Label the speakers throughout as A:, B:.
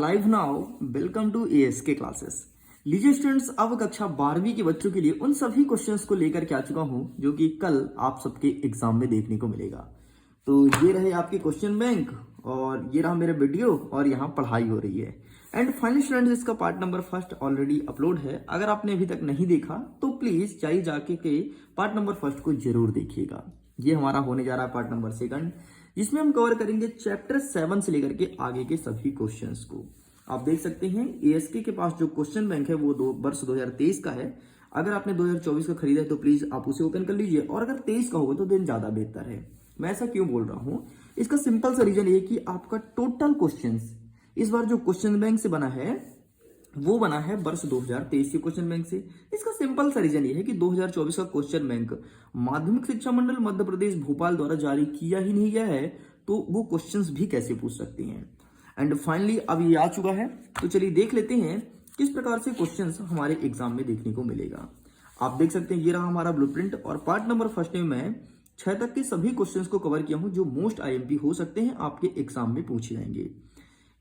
A: Live now welcome to ASK classes. लीजिए students, अब कक्षा 12वीं के बच्चों के लिए उन सभी क्वेश्चंस को लेकर के आ चुका हूं जो कि कल आप सबके एग्जाम में देखने को मिलेगा। तो ये रहे आपके क्वेश्चन बैंक और ये रहा मेरा वीडियो और यहाँ पढ़ाई हो रही है। एंड फाइनली स्टूडेंट्स, इसका part number first already upload है। अगर आपने अभी तक नहीं देखा तो प्लीज चाहिए जाके के पार्ट नंबर फर्स्ट को जरूर देखिएगा। ये हमारा होने जा रहा है पार्ट नंबर सेकंड, जिसमें हम कवर करेंगे चैप्टर 7 से लेकर के आगे के सभी क्वेश्चंस को। आप देख सकते हैं एएसके के पास जो क्वेश्चन बैंक है वो वर्ष 2023 का है। अगर आपने 2024 का खरीदा है तो प्लीज आप उसे ओपन कर लीजिए, और अगर 23 का होगा तो दिन ज्यादा बेहतर है। मैं ऐसा क्यों बोल रहा हूं, इसका सिंपल सा रीजन ये कि आपका टोटल क्वेश्चंस इस बार जो क्वेश्चन बैंक से बना है वो बना है वर्ष 2023 के क्वेश्चन बैंक से। इसका सिंपल सा रीजन ये है कि 2024 का क्वेश्चन बैंक माध्यमिक शिक्षा मंडल मध्य प्रदेश भोपाल द्वारा जारी किया ही नहीं गया है, तो वो क्वेश्चंस भी कैसे पूछ सकते हैं। एंड फाइनली अब ये आ चुका है, तो चलिए देख लेते हैं किस प्रकार से क्वेश्चंस हमारे एग्जाम में देखने को मिलेगा। आप देख सकते हैं ये रहा हमारा ब्लूप्रिंट, और पार्ट नंबर फर्स्ट में मैं 6 तक के सभी क्वेश्चंस को कवर किया हूं जो मोस्ट आईएमपी हो सकते हैं, आपके एग्जाम में पूछे जाएंगे।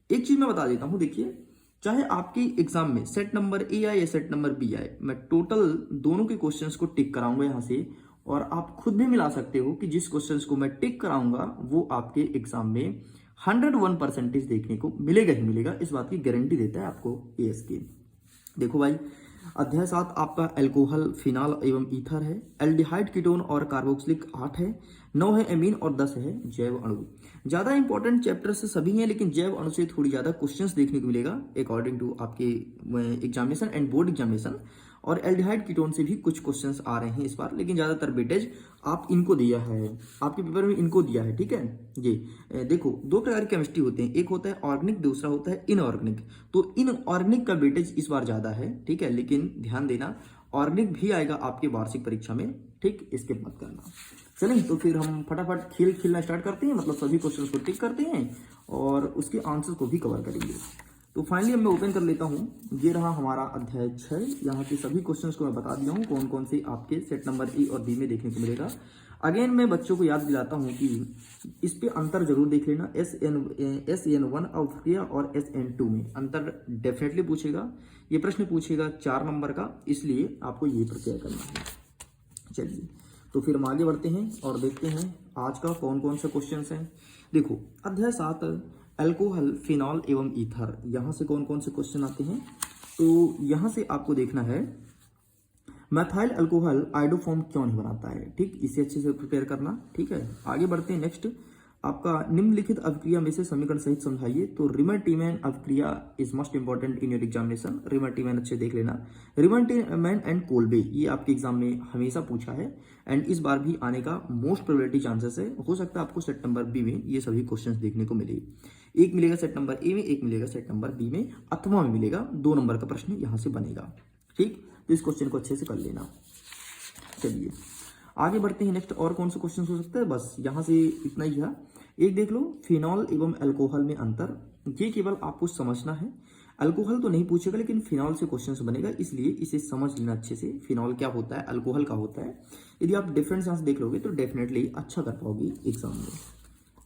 A: एक चीज मैं बता देता हूं, देखिए चाहे आपके एग्जाम में सेट नंबर ए आए या सेट नंबर बी आए, मैं टोटल दोनों के क्वेश्चंस को टिक कराऊंगा यहां से, और आप खुद भी मिला सकते हो कि जिस क्वेश्चंस को मैं टिक कराऊंगा वो आपके एग्जाम में 101% देखने को मिलेगा ही मिलेगा। इस बात की गारंटी देता है आपको एएसके। देखो भाई, अध्याय 7 आपका एल्कोहल, फिनाल एवं ईथर है। एल्डिहाइड, कीटोन और कार्बोक्सिलिक 8 है। 9 है एमीन और 10 है जैव अणु। ज्यादा इंपॉर्टेंट चैप्टर से सभी हैं, लेकिन जैव अणु से थोड़ी ज्यादा क्वेश्चंस देखने को मिलेगा अकॉर्डिंग टू आपके एग्जामिनेशन एंड बोर्ड एग्जामिनेशन। और एल्डिहाइड, कीटोन से भी कुछ क्वेश्चंस आ रहे हैं इस बार, लेकिन ज्यादातर वेटेज आप इनको दिया है, आपके पेपर में इनको दिया है। ठीक है, ये देखो दो प्रकार की केमिस्ट्री होते हैं, एक होता है ऑर्गेनिक, दूसरा होता है इनऑर्गेनिक। तो इनऑर्गेनिक का वेटेज इस बार ज्यादा है, ठीक है, लेकिन ध्यान देना ऑर्गेनिक भी आएगा आपके वार्षिक परीक्षा में, ठीक, इसके मत करना। चलें तो फिर हम फटाफट खेलना स्टार्ट करते हैं, मतलब सभी क्वेश्चन को टिक करते हैं और उसके आंसर को भी कवर करेंगे। तो फाइनली मैं ओपन कर लेता हूं, ये रहा हमारा अध्याय 6। यहाँ के सभी क्वेश्चंस को मैं बता दिया हूँ कौन कौन से आपके सेट नंबर ए और बी में देखने को मिलेगा। अगेन मैं बच्चों को याद दिलाता हूँ कि इस पे अंतर जरूर देख लेना। SN1 अफ्रीका और SN2 में अंतर डेफिनेटली पूछेगा। ये प्रश्न पूछेगा 4 नंबर का, इसलिए आपको ये प्रक्रिया करना है। चलिए तो फिर हम आगे बढ़ते हैं और देखते हैं आज का कौन कौन से क्वेश्चन हैं। देखो अध्याय 7 अल्कोहल, फिनॉल एवं ईथर, यहाँ से कौन कौन से क्वेश्चन आते हैं। तो यहाँ से आपको देखना है मैथाइल अल्कोहल आइडोफॉर्म क्यों नहीं बनाता है, ठीक, इसे अच्छे से प्रिपेयर करना। ठीक है, आगे बढ़ते हैं। नेक्स्ट आपका निम्नलिखित अभिक्रिया में से समीकरण सहित समझाइए। तो रिमरटीमैन अभिक्रिया is most important in your examination. Reimer Tiemann अच्छे देख लेना। रिमरटीमैन एंड कोल्बे, ये आपके एग्जाम में हमेशा पूछा है एंड इस बार भी आने का मोस्ट प्रोबेबिलिटी चांसेस है। हो सकता है आपको सेट नंबर बी में ये सभी क्वेश्चंस देखने को मिले। एक मिलेगा सेट नंबर ए में, एक मिलेगा सेट नंबर बी में, अथवा में मिलेगा 2 नंबर का प्रश्न यहां से बनेगा। ठीक, तो इस क्वेश्चन को अच्छे से कर लेना। चलिए आगे बढ़ते हैं। नेक्स्ट और कौन सा क्वेश्चन हो सकता है, बस यहां से इतना ही है। एक देख लो, फिनॉल एवं अल्कोहल में अंतर, ये केवल आपको समझना है। अल्कोहल तो नहीं पूछेगा, लेकिन फिनॉल से क्वेश्चन बनेगा, इसलिए इसे समझ लेना अच्छे से। फिनॉल क्या होता है, अल्कोहल का होता है। यदि आप डिफरेंस यहाँ से देख लोगे तो डेफिनेटली अच्छा कर पाओगे एग्जाम में।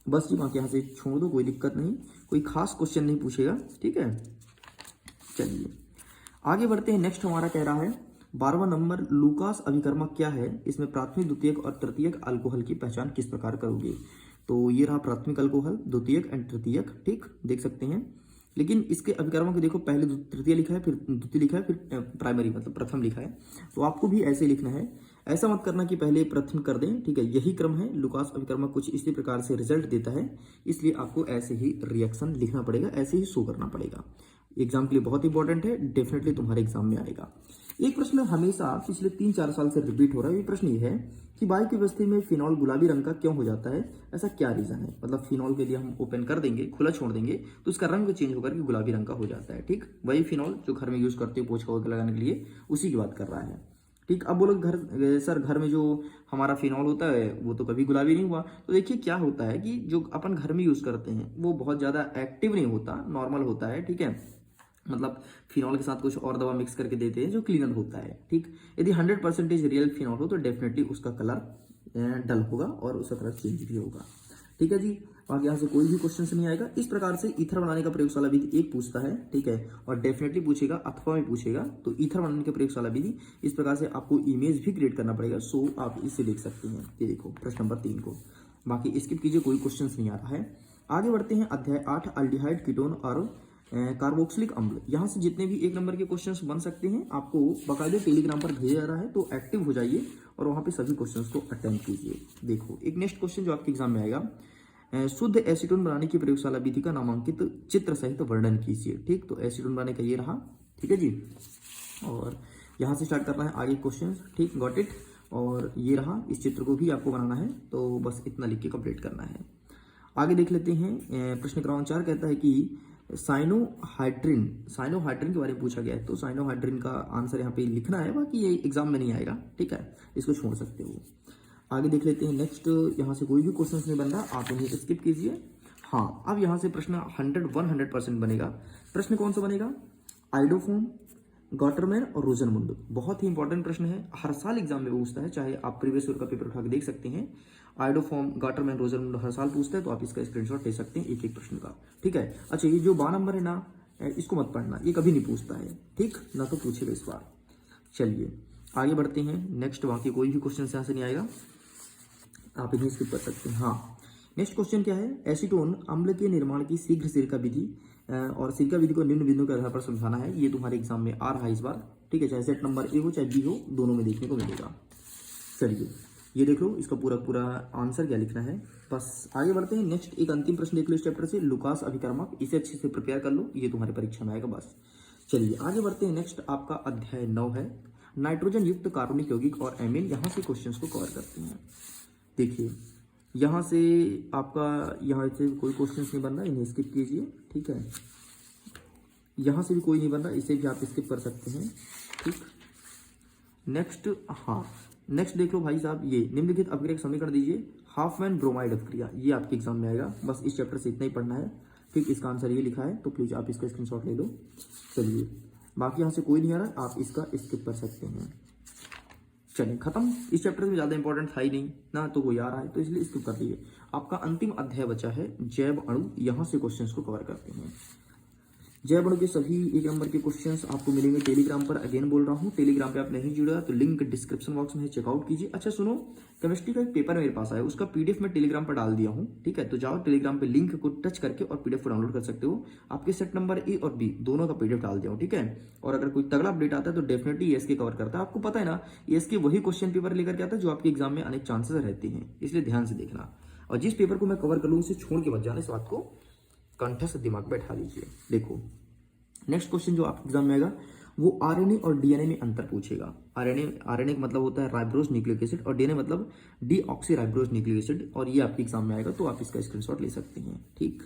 A: बस जी बाकी यहाँ से छोड़ दो, कोई दिक्कत नहीं, कोई खास क्वेश्चन नहीं पूछेगा। ठीक है, चलिए आगे बढ़ते हैं। नेक्स्ट हमारा कह रहा है 12वां नंबर, लूकास अभिकर्मक क्या है, इसमें प्राथमिक, द्वितीयक और तृतीयक अल्कोहल की पहचान किस प्रकार करोगे। तो ये रहा प्राथमिक अल्कोहल, द्वितीयक एंड तृतीयक, ठीक, देख सकते हैं। लेकिन इसके अभिकर्मक देखो, पहले तृतीय लिखा है, फिर द्वितीय लिखा है, फिर प्राइमरी मतलब प्रथम लिखा है। तो आपको भी ऐसे लिखना है, ऐसा मत करना कि पहले प्रथम कर दें। ठीक है, यही क्रम है। लुकास अभिकर्मक कुछ इसी प्रकार से रिजल्ट देता है, इसलिए आपको ऐसे ही रिएक्शन लिखना पड़ेगा, ऐसे ही शो करना पड़ेगा। एग्जाम के लिए बहुत इंपॉर्टेंट है, डेफिनेटली तुम्हारे एग्जाम में आएगा। एक प्रश्न हमेशा पिछले 3-4 साल से रिपीट हो रहा है। ये प्रश्न ये है कि वायु की अवस्था में फिनॉल गुलाबी रंग का क्यों हो जाता है, ऐसा क्या रीजन है। मतलब फिनॉल के लिए हम ओपन कर देंगे, खुला छोड़ देंगे, तो इसका रंग चेंज होकर के गुलाबी रंग का हो जाता है। ठीक, वही फिनॉल जो घर में यूज करते हो पोछा वगैरह लगाने के लिए, उसी की बात कर रहा है। ठीक, अब बोलो सर घर में जो हमारा फिनॉल होता है वो तो कभी गुलाबी नहीं हुआ। तो देखिए क्या होता है कि जो अपन घर में यूज करते हैं वो बहुत ज्यादा एक्टिव नहीं होता, नॉर्मल होता है। ठीक है, मतलब फिनॉल के साथ कुछ और दवा मिक्स करके देते हैं जो क्लीनर होता है। ठीक, यदि 100% रियल फिनॉल हो तो डेफिनेटली उसका कलर डल होगा और उसका कलर चेंज भी होगा। ठीक है जी, बाकी यहाँ से कोई भी क्वेश्चन नहीं आएगा। इस प्रकार से ईथर बनाने का प्रयोगशाला विधि एक पूछता है, ठीक है, और डेफिनेटली पूछेगा अथवा में पूछेगा। तो ईथर बनाने के प्रयोगशाला विधि, इस प्रकार से आपको इमेज भी क्रिएट करना पड़ेगा। सो आप इससे देख सकते हैं। ये देखो प्रश्न नंबर 3 को, बाकी स्किप कीजिए, कोई क्वेश्चन नहीं आ रहा है। आगे बढ़ते हैं अध्याय 8 अल्डिहाइड कीटोन और कार्बोक्सिलिक अम्ल। यहाँ से जितने भी 1 नंबर के क्वेश्चंस बन सकते हैं आपको बाकायदे टेलीग्राम पर भेजा जा रहा है, तो एक्टिव हो जाइए और वहाँ पे सभी क्वेश्चंस को अटेम्प्ट कीजिए। देखो एक नेक्स्ट क्वेश्चन जो आपके एग्जाम में आएगा, शुद्ध एसीटोन बनाने की प्रयोगशाला विधि का नामांकित चित्र सहित वर्णन कीजिए। ठीक, तो एसीटोन बनाने का ये रहा, ठीक है जी। और यहाँ से स्टार्ट करना है आगे क्वेश्चन, ठीक, गॉट इट। और ये रहा, इस चित्र को भी आपको बनाना है, तो बस इतना लिख के कंप्लीट करना है। आगे देख लेते हैं। प्रश्न क्रमांक 4 कहता है कि साइनोहाइड्रिन के बारे में पूछा गया है, तो साइनोहाइड्रिन का आंसर यहाँ पे लिखना है, बाकी ये एग्जाम में नहीं आएगा, ठीक है, इसको छोड़ सकते हो। आगे देख लेते हैं नेक्स्ट। यहाँ से कोई भी क्वेश्चन नहीं बन रहा, आप इन्हें स्किप कीजिए। हाँ, अब यहाँ से प्रश्न 100% बनेगा। प्रश्न कौन सा बनेगा? आइडोफोम, गॉटरमैन और रोजनमुंड। बहुत ही इंपॉर्टेंट प्रश्न है, हर साल एग्जाम में पूछता है, चाहे आप प्रीवियस ईयर का पेपर उठा के देख सकते हैं। आइडोफॉर्म, गॉटरमैन, रोजनमुंड हर साल पूछता है, तो आप इसका स्क्रीनशॉट ले सकते हैं एक एक प्रश्न का, ठीक है। अच्छा, ये जो 12 नंबर है ना, इसको मत पढ़ना, ये कभी नहीं पूछता है, ठीक ना, तो पूछेगा इस बार। चलिए आगे बढ़ते हैं नेक्स्ट। बाकी कोई भी क्वेश्चन यहाँ से नहीं आएगा, आप इन्हें स्किप कर सकते हैं। हाँ, नेक्स्ट क्वेश्चन क्या है? एसीटोन अम्ल के निर्माण की शीघ्र सिरका विधि और सिरका विधि को निम्न बिंदुओं के आधार पर समझाना है। ये तुम्हारे एग्जाम में आ रहा है इस बार, ठीक है, चाहे सेट नंबर ए हो चाहे बी हो, दोनों में देखने को मिलेगा। चलिए ये देख लो, इसका पूरा आंसर क्या लिखना है। बस आगे बढ़ते हैं नेक्स्ट। एक अंतिम प्रश्न देख लो इस चैप्टर से, लुकास अभिकर्मक, इसे अच्छे से प्रिपेयर कर लो, ये तुम्हारी परीक्षा में आएगा। बस चलिए आगे बढ़ते हैं नेक्स्ट। आपका अध्याय 9 है नाइट्रोजन युक्त कार्बनिक यौगिक और एमीन। यहाँ से क्वेश्चंस को कवर करते हैं। देखिए यहाँ से आपका, यहाँ से कोई क्वेश्चन नहीं बन रहा, इन्हें स्किप कीजिए, ठीक है। यहाँ से भी कोई नहीं बन रहा, इसे भी आप स्किप कर सकते हैं, ठीक। नेक्स्ट, हाँ नेक्स्ट देख लो भाई साहब, ये निम्नलिखित अपक्रिया समीकरण दीजिए। हाफमैन ब्रोमाइड अपक्रिया, ये आपके एग्जाम में आएगा। बस इस चैप्टर से इतना ही पढ़ना है, ठीक। इसका आंसर ये लिखा है, तो प्लीज आप इसका स्क्रीनशॉट ले लो। चलिए बाकी यहाँ से कोई नहीं आ रहा, आप इसका स्किप कर सकते हैं। चलिए खत्म, इस चैप्टर में ज़्यादा इंपॉर्टेंट था ही नहीं ना, तो कोई आ रहा है तो इसलिए स्किप कर दीजिए। आपका अंतिम अध्याय बचा है जैव अणु, यहाँ से क्वेश्चंस को कवर करते हैं। जैव अणु के सभी 1 नंबर के क्वेश्चंस आपको मिलेंगे टेलीग्राम पर। अगेन बोल रहा हूँ, टेलीग्राम पे आप नहीं जुड़ा तो लिंक डिस्क्रिप्शन बॉक्स में चेकआउट कीजिए। अच्छा सुनो, केमिस्ट्री का एक पेपर मेरे पास आया, उसका पीडीएफ मैं टेलीग्राम पर डाल दिया हूँ, ठीक है। तो जाओ टेलीग्राम पे, लिंक को टच करके और पीडीएफ को डाउनलोड कर सकते हो। आपके सेट नंबर ए और बी दोनों का पीडीएफ डाल दिया हूँ, ठीक है। और अगर कोई तगड़ा अपडेट आता है तो डेफिनेटली ईएसके कवर करता है। आपको पता है ना, ईएसके वही क्वेश्चन पेपर लेकर के आता है जो आपके एग्जाम में अनेक चांसेस रहते हैं, इसलिए ध्यान से देखना। और जिस पेपर को मैं कवर कर लूँ उसे छोड़ के मत जाना, इस बात को कंठस्थ दिमाग में बैठा लीजिए। देखो नेक्स्ट क्वेश्चन जो आपके एग्जाम में आएगा वो आरएनए और डीएनए में अंतर पूछेगा। आरएनए का मतलब होता है राइब्रोज न्यूक्लिक एसिड और डीएनए मतलब डीऑक्सी राइब्रोज न्यूक्लिक एसिड, और ये आपके एग्जाम में आएगा, तो आप इसका स्क्रीनशॉट ले सकते हैं, ठीक।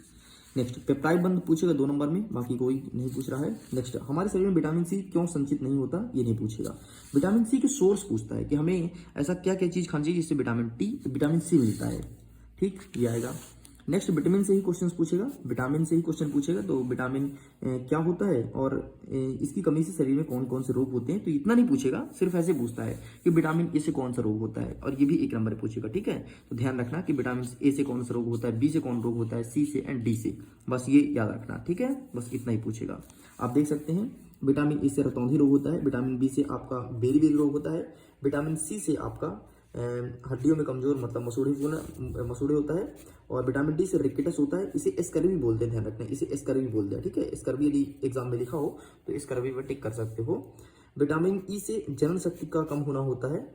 A: नेक्स्ट पेप्टाइड बंध पूछेगा 2 नंबर में, बाकी कोई नहीं पूछ रहा है। नेक्स्ट, हमारे शरीर में विटामिन सी क्यों संचित नहीं होता, ये नहीं पूछेगा। विटामिन सी के सोर्स पूछता है कि हमें ऐसा क्या क्या चीज खानी चाहिए जिससे विटामिन सी मिलता है, ठीक, ये आएगा। नेक्स्ट, विटामिन से ही क्वेश्चन पूछेगा, विटामिन से ही क्वेश्चन पूछेगा, तो विटामिन क्या होता है और इसकी कमी से शरीर में कौन कौन से रोग होते हैं, तो इतना नहीं पूछेगा, सिर्फ ऐसे पूछता है कि विटामिन ए से कौन सा रोग होता है, और ये भी 1 नंबर पूछेगा, ठीक है। तो ध्यान रखना कि विटामिन ए से कौन सा रोग होता है, बी से कौन रोग होता है, सी से एंड डी से, बस ये याद रखना, ठीक है। बस इतना ही पूछेगा। आप देख सकते हैं विटामिन ए से रतौंधी रोग होता है, विटामिन बी से आपका बेरी रोग होता है, विटामिन सी से आपका हड्डियों में कमजोर मतलब मसूड़े होता है, और विटामिन डी से रिकेटस होता है। इसे स्कर्वी बोलते हैं, ध्यान रखना, इसे स्कर्वी बोलते हैं, ठीक है। स्कर्वी यदि एग्जाम में लिखा हो तो स्कर्वी पर टिक कर सकते हो। विटामिन ई से जनन शक्ति का कम होना होता है,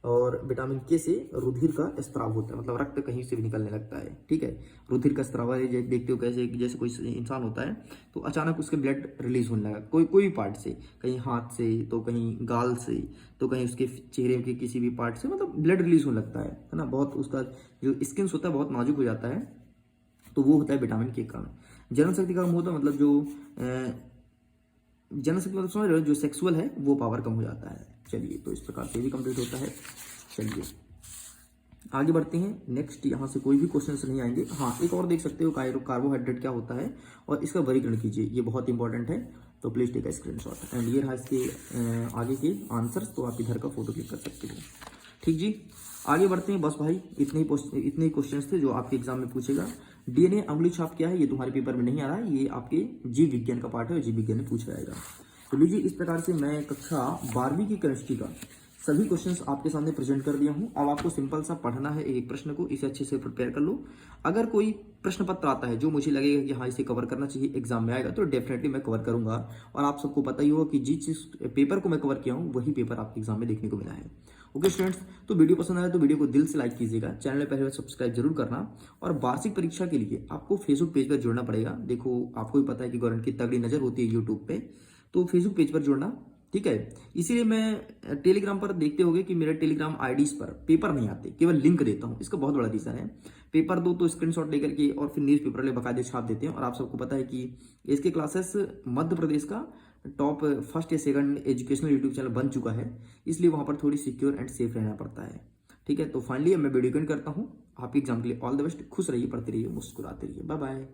A: और विटामिन के से रुधिर का स्त्राव होता है, मतलब रक्त कहीं से भी निकलने लगता है, ठीक है। रुधिर का स्त्राव है, देखते हो कैसे, जैसे कोई इंसान होता है तो अचानक उसके ब्लड रिलीज होने लगा, कोई भी पार्ट से, कहीं हाथ से तो कहीं गाल से तो कहीं उसके चेहरे के किसी भी पार्ट से, मतलब ब्लड रिलीज होने लगता है ना। बहुत उसका जो स्किन होता है बहुत नाजुक हो जाता है, तो वो होता है विटामिन के कारण। जनन शक्ति का कम होता है, मतलब जो जनशक्ति मतलब समझ रहे हो, जो सेक्सुअल है वो पावर कम हो जाता है। चलिए तो इस प्रकार से भी कंप्लीट होता है। चलिए आगे बढ़ते हैं नेक्स्ट। यहाँ से कोई भी क्वेश्चन नहीं आएंगे। हाँ, एक और देख सकते हो, कार्बोहाइड्रेट क्या होता है और इसका वर्गीकरण कीजिए, ये बहुत इंपॉर्टेंट है, तो please take a screenshot. And ये रहा इसके आगे के आंसर्स, तो आप इधर का फोटो क्लिक कर सकते हो, ठीक जी। आगे बढ़ते हैं, बस भाई इतने ही क्वेश्चन थे जो आपके एग्जाम में पूछेगा। डीएनए अंगुली छाप क्या है, ये तुम्हारे पेपर में नहीं आ रहा है, ये आपके जीव विज्ञान का पार्ट है और जीव विज्ञान में पूछा जाएगा। तो लीजिए, इस प्रकार से मैं कक्षा 12वीं की केमिस्ट्री का सभी क्वेश्चंस आपके सामने प्रेजेंट कर दिया हूं। अब आपको सिंपल सा पढ़ना है एक प्रश्न को, इसे अच्छे से प्रिपेयर कर लो। अगर कोई प्रश्न पत्र आता है जो मुझे लगेगा कि हाँ इसे कवर करना चाहिए, एग्जाम में आएगा, तो डेफिनेटली मैं कवर करूंगा। और आप सबको पता ही होगा कि जिस पेपर को मैं कवर किया हूँ वही पेपर आपके एग्जाम में देखने को मिला है। ओके स्टूडेंट्स, तो वीडियो पसंद आया तो वीडियो को दिल से लाइक कीजिएगा, चैनल में पहले बार सब्सक्राइब जरूर करना। और वार्षिक परीक्षा के लिए आपको फेसबुक पेज पर जुड़ना पड़ेगा। देखो, आपको भी पता है कि गवर्नमेंट की तगड़ी नजर होती है यूट्यूब पे, तो फेसबुक पेज पर जुड़ना, ठीक है। इसीलिए मैं टेलीग्राम पर देखते होंगे कि मेरे टेलीग्राम आईडीज पर पेपर नहीं आते, केवल लिंक देता हूं। इसका बहुत बड़ा रीजन है, पेपर दो तो स्क्रीनशॉट लेकर के और फिर न्यूज़ पेपर ले बकायदे छाप देते हैं। और आप सबको पता है कि इसके क्लासेस मध्य प्रदेश का टॉप फर्स्ट या सेकंड एजुकेशनल यूट्यूब चैनल बन चुका है, इसलिए वहां पर थोड़ी सिक्योर एंड सेफ रहना पड़ता है, ठीक है। तो फाइनली मैं वीडियो एंड करता हूँ। आपके एग्जाम के लिए ऑल द बेस्ट, खुश रहिए, पढ़ते रहिए, मुस्कुराते रहिए, बाय बाय।